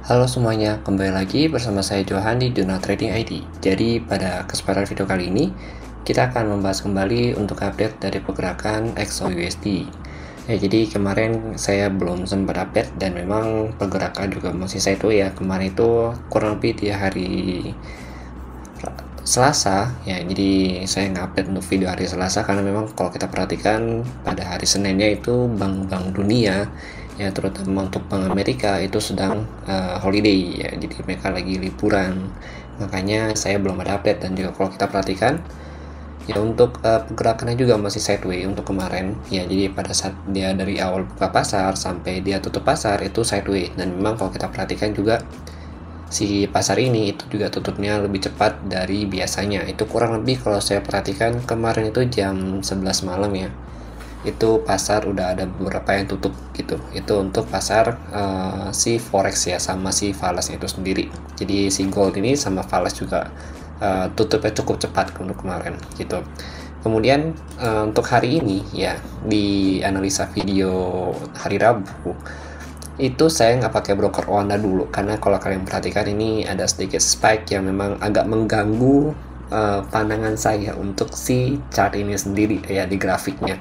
Halo semuanya, kembali lagi bersama saya Johan di Jurnal Trading ID. Jadi pada kesempatan video kali ini, kita akan membahas kembali untuk update dari pergerakan XAUUSD. Jadi kemarin saya belum sempat update dan memang pergerakan juga masih sideways ya. Kemarin itu kurang lebih di hari Selasa ya, jadi saya nge-update untuk video hari Selasa karena memang kalau kita perhatikan pada hari Seninnya itu bank-bank dunia ya, terutama untuk Bank Amerika itu sedang holiday ya, jadi mereka lagi liburan, makanya saya belum ada update. Dan juga kalau kita perhatikan ya untuk pergerakannya juga masih sideways untuk kemarin ya, jadi pada saat dia dari awal buka pasar sampai dia tutup pasar itu sideways. Dan memang kalau kita perhatikan juga si pasar ini itu juga tutupnya lebih cepat dari biasanya. Itu kurang lebih kalau saya perhatikan kemarin itu jam 11 malam ya, itu pasar udah ada beberapa yang tutup gitu. Itu untuk pasar si forex ya, sama si falas itu sendiri. Jadi si gold ini sama falas juga tutupnya cukup cepat untuk kemarin gitu. Kemudian untuk hari ini ya, di analisa video hari Rabu itu saya nggak pakai broker Oanda dulu, karena kalau kalian perhatikan ini ada sedikit spike yang memang agak mengganggu pandangan saya untuk si chart ini sendiri ya di grafiknya.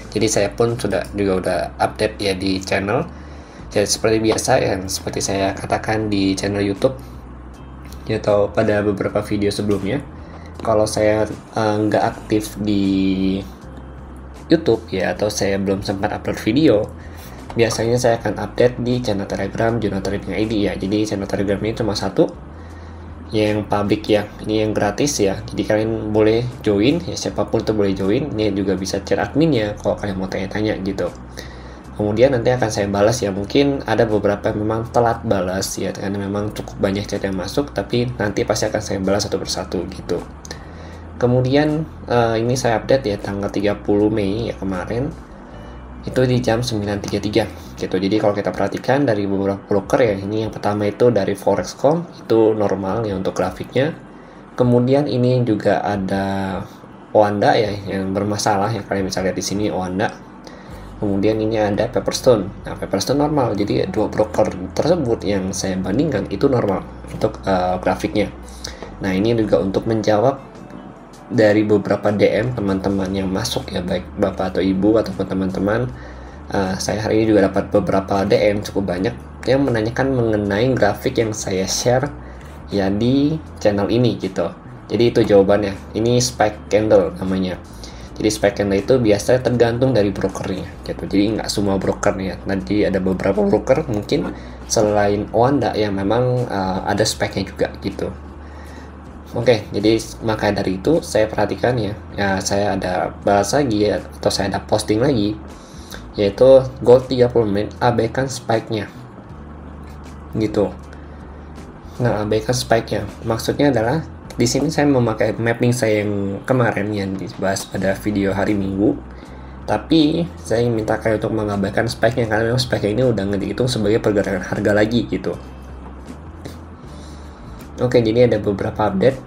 Jadi saya pun juga udah update ya di channel. Jadi seperti biasa yang seperti saya katakan di channel YouTube ya, atau pada beberapa video sebelumnya, kalau saya nggak aktif di YouTube ya, atau saya belum sempat upload video, biasanya saya akan update di channel Telegram Jurnal Trading ID ya. Jadi channel Telegram ini cuma satu, yang public ya, ini yang gratis ya. Jadi kalian boleh join ya, siapapun itu boleh join. Ini juga bisa chat adminnya kalau kalian mau tanya-tanya gitu. Kemudian nanti akan saya balas ya. Mungkin ada beberapa yang memang telat balas ya, karena memang cukup banyak chat yang masuk, tapi nanti pasti akan saya balas satu persatu gitu. Kemudian ini saya update ya tanggal 30 Mei ya kemarin, itu di jam 9.33 gitu. Jadi kalau kita perhatikan dari beberapa broker ya, ini yang pertama itu dari Forex.com itu normal ya untuk grafiknya. Kemudian ini juga ada Oanda ya yang bermasalah ya, kalian bisa lihat di sini Oanda. Kemudian ini ada Pepperstone. Nah, Pepperstone normal. Jadi dua broker tersebut yang saya bandingkan itu normal untuk grafiknya. Nah, ini juga untuk menjawab dari beberapa DM teman-teman yang masuk ya, baik bapak atau ibu ataupun teman-teman. Saya hari ini juga dapat beberapa DM cukup banyak yang menanyakan mengenai grafik yang saya share ya di channel ini gitu. Jadi itu jawabannya. Ini spike candle namanya. Jadi spike candle itu biasanya tergantung dari brokernya gitu. Jadi nggak semua broker ya. Nanti ada beberapa broker mungkin selain Oanda yang memang ada spike-nya juga gitu. Oke, jadi maka dari itu saya perhatikan ya, saya ada bahas lagi ya, atau saya ada posting lagi, yaitu gold 30 menit abaikan spike-nya gitu. Nah, abaikan spike-nya maksudnya adalah di sini saya memakai mapping saya yang kemarin yang dibahas pada video hari Minggu, tapi saya minta kalian untuk mengabaikan spike-nya karena spike-nya ini udah dihitung sebagai pergerakan harga lagi gitu. Oke, jadi ada beberapa update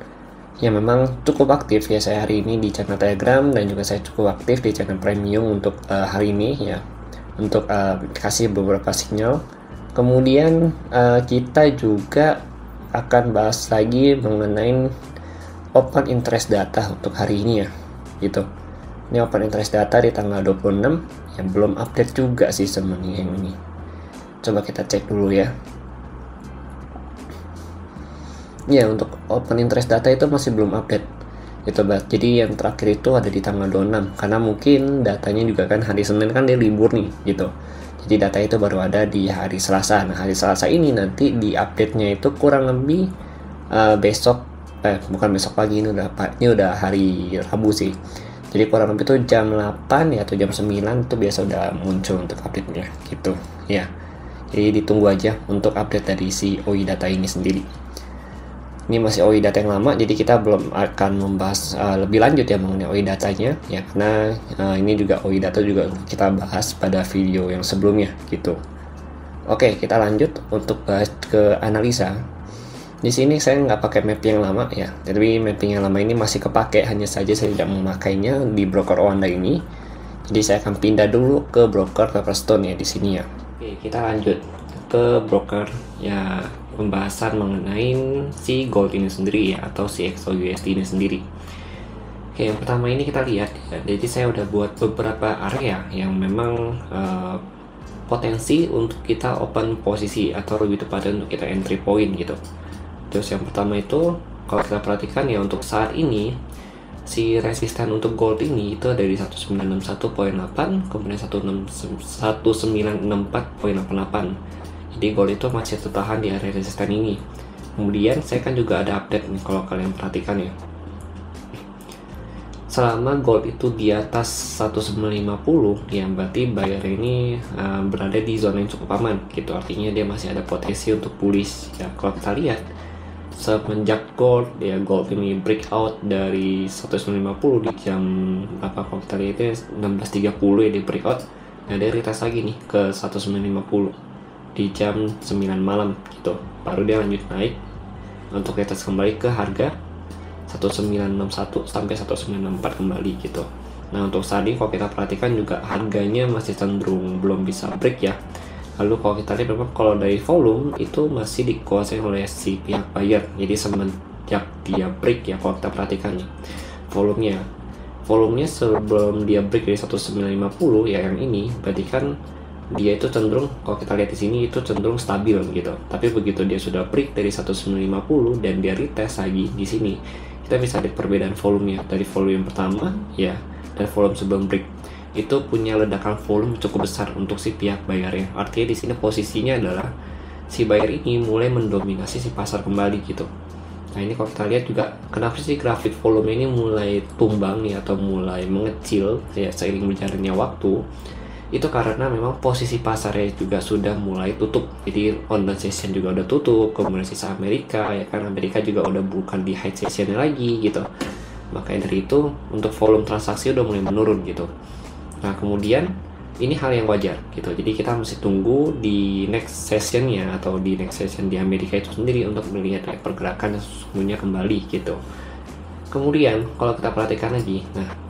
yang memang cukup aktif ya saya hari ini di channel Telegram, dan juga saya cukup aktif di channel Premium untuk hari ini ya, untuk kasih beberapa sinyal. Kemudian kita juga akan bahas lagi mengenai open interest data untuk hari ini ya gitu. Ini open interest data di tanggal 26 yang belum update juga sih sebenarnya yang ini. Coba kita cek dulu ya. Ya, untuk open interest data itu masih belum update gitu, jadi yang terakhir itu ada di tanggal 26, karena mungkin datanya juga kan hari Senin kan dia libur nih gitu, jadi data itu baru ada di hari Selasa. Nah, hari Selasa ini nanti di update-nya itu kurang lebih besok, bukan besok pagi, ini udah hari Rabu sih, jadi kurang lebih itu jam 8 ya atau jam 9 itu biasa udah muncul untuk update-nya gitu ya. Jadi ditunggu aja untuk update dari si OI data ini sendiri. Ini masih OI data yang lama, jadi kita belum akan membahas lebih lanjut ya mengenai OI datanya ya, karena ini juga OI data juga kita bahas pada video yang sebelumnya gitu. Oke, kita lanjut untuk bahas ke analisa. Di sini saya nggak pakai mapping yang lama ya, tapi mapping yang lama ini masih kepake, hanya saja saya tidak memakainya di broker Oanda ini. Jadi saya akan pindah dulu ke broker Pepperstone ya di sini ya. Oke, kita lanjut ke broker ya, pembahasan mengenai si gold ini sendiri ya, atau si XAUUSD ini sendiri. Oke, yang pertama ini kita lihat ya. Jadi saya udah buat beberapa area yang memang potensi untuk kita open posisi, atau lebih tepatnya untuk kita entry point gitu. Terus yang pertama itu kalau kita perhatikan ya, untuk saat ini si resisten untuk gold ini itu ada di 1961.8, kemudian 1964.88. Jadi gold itu masih tertahan di area resisten ini. Kemudian saya kan juga ada update nih, kalau kalian perhatikan ya, selama gold itu di atas 1950 ya, berarti buyer ini berada di zona yang cukup aman gitu. Artinya dia masih ada potensi untuk bullish ya. Kalau kita lihat semenjak gold ini breakout dari 150 di jam apa, kalau kita lihat itu 16.30 ya, di breakout. Nah, dia retest lagi nih ke 1950 di jam 9 malam gitu, baru dia lanjut naik untuk retest kembali ke harga 1961 sampai 1964 kembali gitu. Nah, untuk saat ini kalau kita perhatikan juga harganya masih cenderung belum bisa break ya. Lalu kalau kita lihat memang kalau dari volume itu masih dikuasai oleh si pihak buyer. Jadi semenjak dia break ya, kalau kita perhatikan nih volumenya sebelum dia break dari 1950 ya, yang ini berarti kan dia itu cenderung, kalau kita lihat di sini itu cenderung stabil gitu. Tapi begitu dia sudah break dari 1950 dan dia retest lagi di sini, kita bisa lihat perbedaan volumenya dari volume yang pertama ya dan volume sebelum break. Itu punya ledakan volume cukup besar untuk si pihak bayarnya. Artinya di sini posisinya adalah si buyer ini mulai mendominasi si pasar kembali gitu. Nah, ini kalau kita lihat juga kenapa sih grafik volume ini mulai tumbang nih atau mulai mengecil ya seiring berjalannya waktu. Itu karena memang posisi pasarnya juga sudah mulai tutup. Jadi on down session juga udah tutup, kemudian sisa Amerika ya kan, Amerika juga udah bukan di high session lagi gitu. Makanya dari itu untuk volume transaksi udah mulai menurun gitu. Nah, kemudian ini hal yang wajar gitu. Jadi kita mesti tunggu di next sessionnya atau di next session di Amerika itu sendiri untuk melihat pergerakan yang sesungguhnya kembali gitu. Kemudian kalau kita perhatikan lagi, nah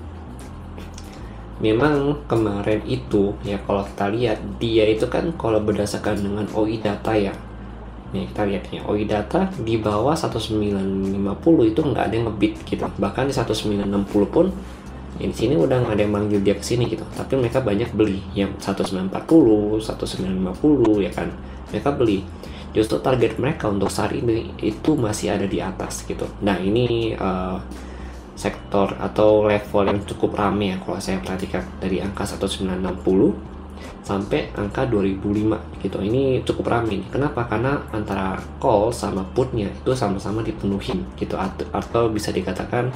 memang kemarin itu ya, kalau kita lihat dia itu kan kalau berdasarkan dengan OI data ya, nih kita lihat ya, OI data di bawah 1950 itu nggak ada yang ngebit gitu. Bahkan di 1960 pun di sini udah nggak ada yang manggil dia ke sini gitu, tapi mereka banyak beli yang 1940, 1950 ya kan, mereka beli. Justru target mereka untuk saat ini itu masih ada di atas gitu. Nah, ini sektor atau level yang cukup rame ya kalau saya perhatikan, dari angka 1960 sampai angka 2005 gitu. Ini cukup rame nih. Kenapa? Karena antara call sama putnya itu sama-sama dipenuhin gitu, atau bisa dikatakan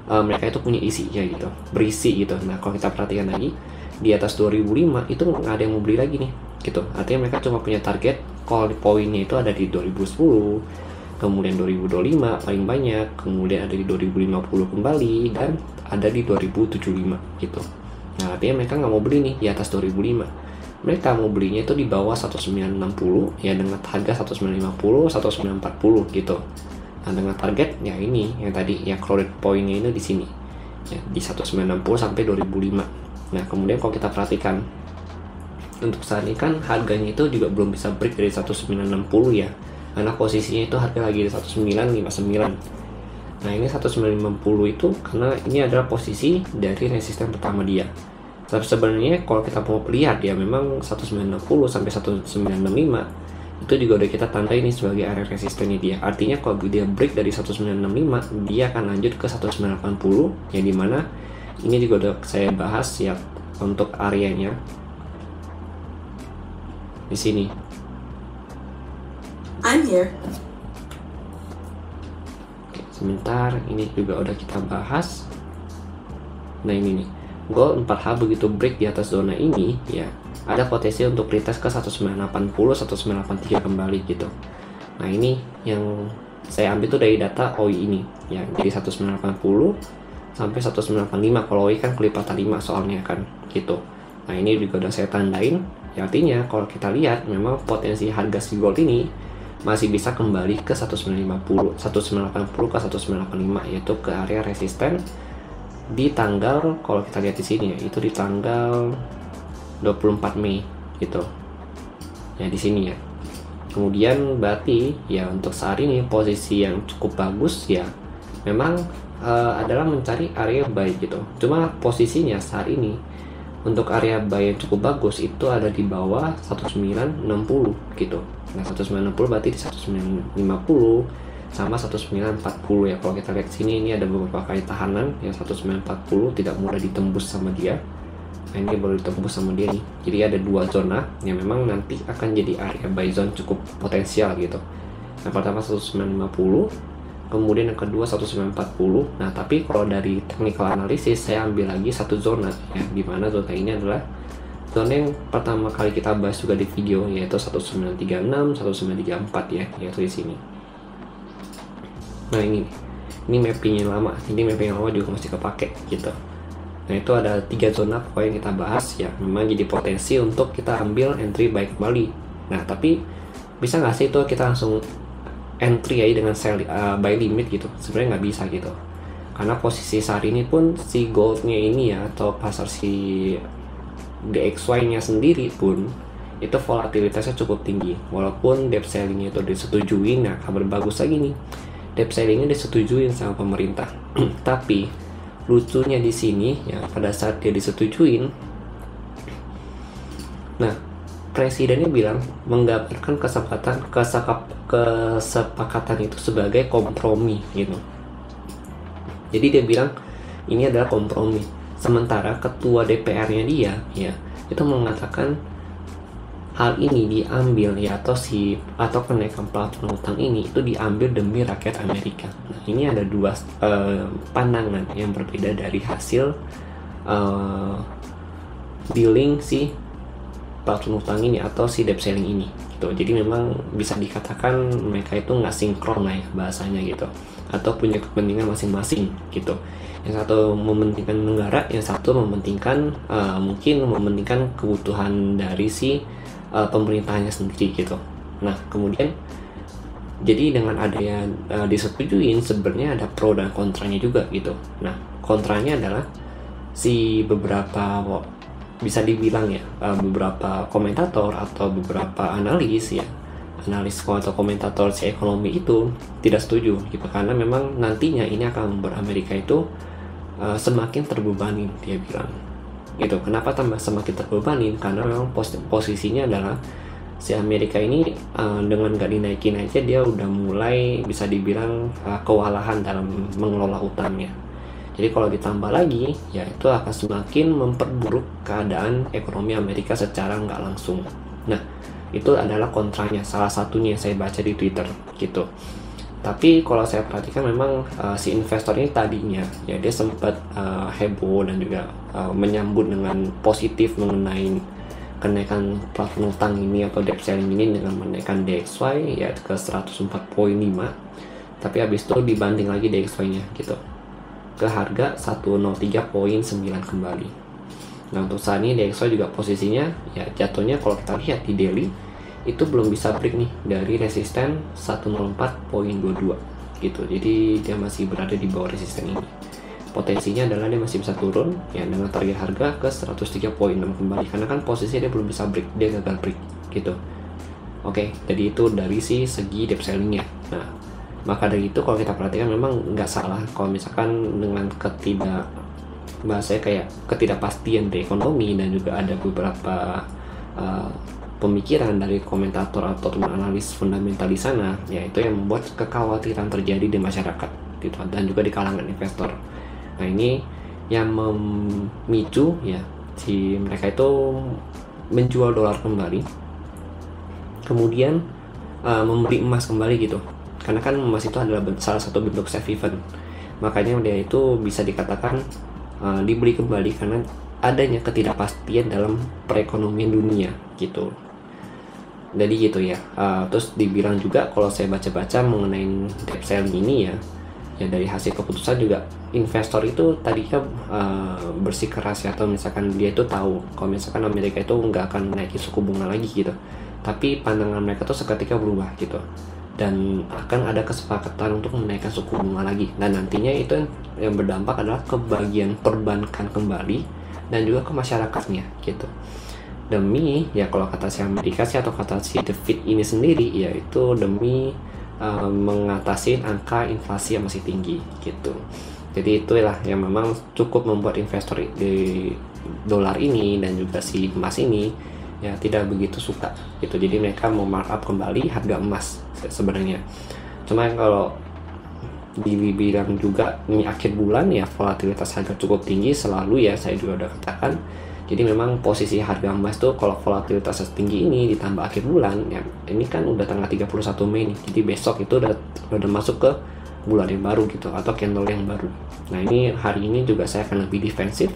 mereka itu punya isi ya gitu, berisi gitu. Nah, kalau kita perhatikan lagi di atas 2005 itu nggak ada yang mau beli lagi nih gitu. Artinya mereka cuma punya target call poinnya itu ada di 2010, kemudian 2025 paling banyak, kemudian ada di 2050 kembali, dan ada di 2075 gitu. Nah, artinya mereka nggak mau beli nih di atas 2005. Mereka mau belinya itu di bawah 1960 ya, dengan harga 1950, 1940 gitu. Nah, dengan target ya ini yang tadi ya, crowded point-nya ini di sini ya, di 1960 sampai 2005. Nah, kemudian kalau kita perhatikan untuk saat ini kan harganya itu juga belum bisa break dari 1960 ya, karena posisinya itu harga lagi di 1959. Nah, ini 1950 itu karena ini adalah posisi dari resisten pertama dia. Tapi sebenarnya kalau kita mau lihat ya, memang 1960 sampai 1965 itu juga udah kita tandai ini sebagai area resistennya dia. Artinya kalau dia break dari 1965, dia akan lanjut ke 1980 yang dimana ini juga udah saya bahas ya untuk areanya di sini. I'm here. Oke, sebentar, ini juga udah kita bahas. Nah, ini nih, gold 4H begitu break di atas zona ini ya, ada potensi untuk retest ke 1980, 1983 kembali gitu. Nah, ini yang saya ambil tuh dari data OI ini ya, jadi 1980 sampai 1985. Kalau OI kan kelipatan 5 soalnya kan gitu. Nah, ini juga udah saya tandain ya, artinya kalau kita lihat memang potensi harga si gold ini masih bisa kembali ke 1950, 1980 ke 1985, yaitu ke area resisten di tanggal, kalau kita lihat di sini ya, itu di tanggal 24 Mei gitu ya, di sini ya. Kemudian berarti ya untuk saat ini posisi yang cukup bagus ya memang adalah mencari area buy gitu. Cuma posisinya saat ini untuk area buy yang cukup bagus itu ada di bawah 1960 gitu. Nah 1960 berarti di 1950 sama 1940 ya. Kalau kita lihat sini, ini ada beberapa kali tahanan yang 1940 tidak mudah ditembus sama dia. Nah ini baru ditembus sama dia nih. Jadi ada dua zona yang memang nanti akan jadi area buy zone cukup potensial gitu. Yang pertama 1950, kemudian yang kedua 1940. Nah tapi kalau dari technical analysis saya ambil lagi satu zona ya, dimana zona ini adalah zona yang pertama kali kita bahas juga di video, yaitu 1936, 1934 ya, yaitu di sini. Nah ini mapping yang lama, ini mapping yang lama juga masih kepake gitu. Nah itu ada 3 zona pokoknya yang kita bahas ya, memang jadi potensi untuk kita ambil entry buy kembali. Nah tapi bisa nggak sih itu kita langsung entry aja dengan sell buy limit gitu? Sebenarnya nggak bisa gitu, karena posisi saat ini pun si goldnya ini ya, atau pasar si DXY nya sendiri pun itu volatilitasnya cukup tinggi. Walaupun debt ceiling itu disetujui, nah kabar bagus lagi nih, debt ceiling-nya disetujui sama pemerintah. Tapi lucunya di sini ya, pada saat dia disetujuin, nah presidennya bilang menggambarkan kesepakatan itu sebagai kompromi gitu. Jadi dia bilang ini adalah kompromi. Sementara ketua DPR-nya dia ya itu mengatakan hal ini diambil ya, atau kenaikan plafon utang ini itu diambil demi rakyat Amerika. Nah, ini ada dua pandangan yang berbeda dari hasil dealing si plafon utang ini atau si debt ceiling ini gitu. Jadi memang bisa dikatakan mereka itu nggak sinkron lah ya bahasanya gitu, atau punya kepentingan masing-masing gitu. Yang satu mementingkan negara, yang satu mementingkan mungkin mementingkan kebutuhan dari si pemerintahnya sendiri gitu. Nah kemudian jadi dengan adanya disetujuin, sebenarnya ada pro dan kontranya juga gitu. Nah kontranya adalah si beberapa, bisa dibilang ya, beberapa komentator atau beberapa analis atau komentator si ekonomi itu tidak setuju gitu, karena memang nantinya ini akan membuat Amerika itu semakin terbebani, dia bilang gitu. Kenapa tambah semakin terbebani? Karena memang posisinya adalah si Amerika ini dengan gak dinaikin aja dia udah mulai bisa dibilang kewalahan dalam mengelola utangnya. Jadi kalau ditambah lagi ya itu akan semakin memperburuk keadaan ekonomi Amerika secara nggak langsung. Nah itu adalah kontranya, salah satunya yang saya baca di Twitter gitu. Tapi kalau saya perhatikan memang si investor ini tadinya ya dia sempat heboh dan juga menyambut dengan positif mengenai kenaikan plafon utang ini atau debt ceiling ini dengan menaikkan DXY ya ke 104.5, tapi habis itu dibanding lagi DXY-nya gitu ke harga 103.9 kembali. Nah untuk saat ini DXY juga posisinya ya jatuhnya kalau kita lihat di daily itu belum bisa break nih dari resisten 104.22 gitu. Jadi dia masih berada di bawah resisten ini. Potensinya adalah dia masih bisa turun ya dengan target harga ke 103.6 kembali, karena kan posisinya dia belum bisa break, dia gagal break gitu. Oke, jadi itu dari segi debt ceiling-nya. Nah maka dari itu kalau kita perhatikan memang nggak salah kalau misalkan dengan bahasanya kayak ketidakpastian di ekonomi dan juga ada beberapa pemikiran dari komentator atau teman analis fundamental di sana, yaitu yang membuat kekhawatiran terjadi di masyarakat gitu, dan juga di kalangan investor. Nah ini yang memicu ya si mereka itu menjual dolar kembali, kemudian membeli emas kembali gitu. Karena kan emas itu adalah salah satu bentuk safe haven, makanya dia itu bisa dikatakan dibeli kembali karena adanya ketidakpastian dalam perekonomian dunia gitu. Jadi gitu ya. Terus dibilang juga kalau saya baca-baca mengenai debt ceiling ini ya dari hasil keputusan juga investor itu tadinya bersikeras ya, atau misalkan dia itu tahu kalau misalkan Amerika itu nggak akan naikin suku bunga lagi gitu, tapi pandangan mereka tuh seketika berubah gitu, dan akan ada kesepakatan untuk menaikkan suku bunga lagi, dan nantinya itu yang berdampak adalah ke bagian perbankan kembali dan juga ke masyarakatnya gitu. demi ya kalau kata si Amerika sih atau kata si The Fed ini sendiri yaitu demi mengatasi angka inflasi yang masih tinggi gitu. Jadi itulah yang memang cukup membuat investor di dolar ini dan juga si emas ini ya tidak begitu suka gitu. Jadi mereka mau markup kembali harga emas sebenarnya. Cuma kalau dibilang juga ini akhir bulan ya volatilitas harga cukup tinggi selalu ya, saya juga udah katakan. Jadi memang posisi harga emas tuh kalau volatilitas tinggi ini ditambah akhir bulan ya, ini kan udah tanggal 31 Mei nih. Jadi besok itu udah masuk ke bulan yang baru gitu atau candle yang baru. Nah, ini hari ini juga saya akan lebih defensif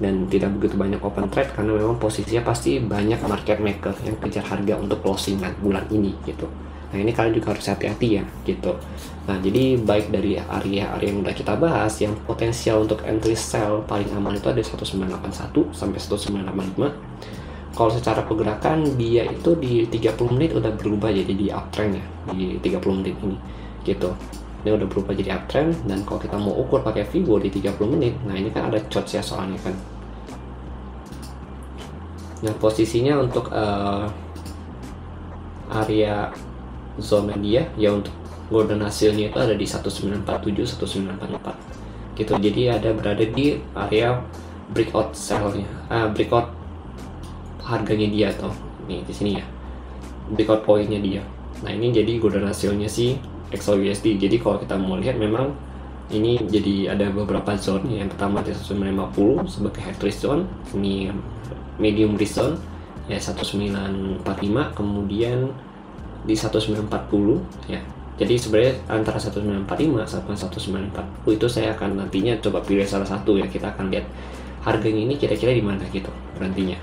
dan tidak begitu banyak open trade karena memang posisinya pasti banyak market maker yang kejar harga untuk closingan bulan ini gitu. Nah, ini kalian juga harus hati-hati ya gitu. Nah, jadi baik dari area-area yang udah kita bahas, yang potensial untuk entry sell paling aman itu ada 1981 sampai 1985. Kalau secara pergerakan dia itu di 30 menit udah berubah jadi di uptrend ya, di 30 menit ini gitu. Ini udah berubah jadi uptrend, dan kalau kita mau ukur pakai Fibo di 30 menit, nah ini kan ada chart ya soalnya kan. Nah, posisinya untuk area zona dia ya untuk golden hasilnya itu ada di 1947 1944 gitu. Jadi ada berada di area breakout sell-nya, breakout harganya dia atau nih di sini ya, breakout point-nya dia. Nah, ini jadi golden hasilnya si XAUUSD. Jadi kalau kita mau lihat memang ini jadi ada beberapa zone. Yang pertama di 1950 sebagai head risk zone, ini medium risk zone ya 1945, kemudian di 1940 ya. Jadi sebenarnya antara 1945 sampai 1940 itu saya akan nantinya coba pilih salah satu ya. Kita akan lihat harganya ini kira-kira di mana gitu berhentinya.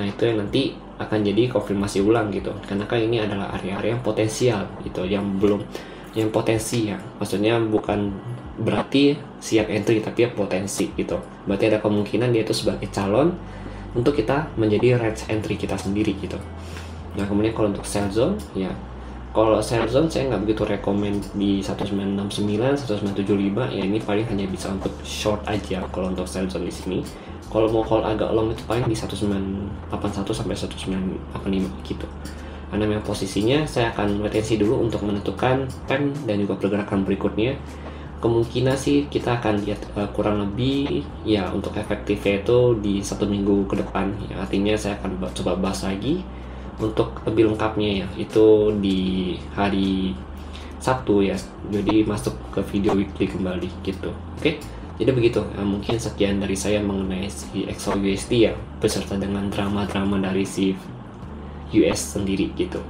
Nah, itu yang nanti akan jadi konfirmasi ulang gitu. Karena kan ini adalah area-area yang potensial gitu, yang belum, yang potensi ya. Maksudnya bukan berarti siap entry tapi ya potensi gitu. Berarti ada kemungkinan dia itu sebagai calon untuk kita menjadi range entry kita sendiri gitu. Nah, kemudian kalau untuk sell zone ya, kalau sell zone saya nggak begitu rekomend di 1969 1975 ya. Ini paling hanya bisa untuk short aja kalau untuk sell zone di sini. Kalau mau call agak long itu paling di 1981 sampai 1985 gitu. Karena memang posisinya saya akan retensi dulu untuk menentukan trend dan juga pergerakan berikutnya. Kemungkinan sih kita akan lihat kurang lebih ya untuk efektifnya itu di 1 minggu ke depan ya. Artinya saya akan coba bahas lagi untuk lebih lengkapnya ya, itu di hari Sabtu ya. Jadi masuk ke video weekly kembali gitu. Oke, jadi begitu. Mungkin sekian dari saya mengenai si XAUUSD ya, beserta dengan drama-drama dari si US sendiri gitu.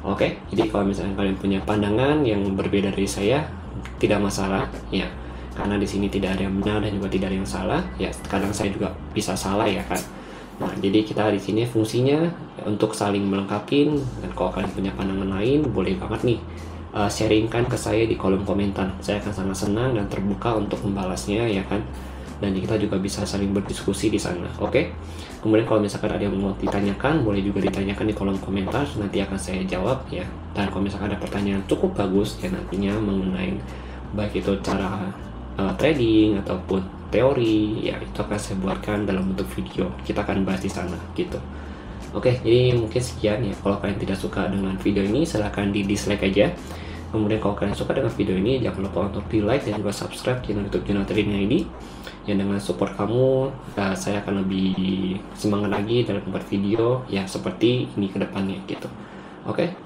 Oke, jadi kalau misalnya kalian punya pandangan yang berbeda dari saya, tidak masalah ya, karena di sini tidak ada yang benar dan juga tidak ada yang salah ya. Kadang saya juga bisa salah ya kan. Nah, jadi kita di sini fungsinya untuk saling melengkapi. Dan kalau kalian punya pandangan lain, boleh banget nih sharingkan ke saya di kolom komentar. Saya akan sangat senang dan terbuka untuk membalasnya ya kan. Dan kita juga bisa saling berdiskusi di sana. Oke. Kemudian kalau misalkan ada yang mau ditanyakan, boleh juga ditanyakan di kolom komentar. Nanti akan saya jawab ya. Dan kalau misalkan ada pertanyaan cukup bagus ya nantinya mengenai baik itu cara trading ataupun teori ya, itu akan saya buatkan dalam bentuk video. Kita akan bahas di sana gitu. Oke, jadi mungkin sekian ya. Kalau kalian tidak suka dengan video ini, silahkan di dislike aja. Kemudian kalau kalian suka dengan video ini, jangan lupa untuk di like dan juga subscribe channel YouTube channel Trading ID. Yang dengan support kamu, saya akan lebih semangat lagi dalam membuat video ya seperti ini ke depannya gitu. Oke,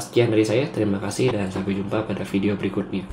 sekian dari saya. Terima kasih dan sampai jumpa pada video berikutnya.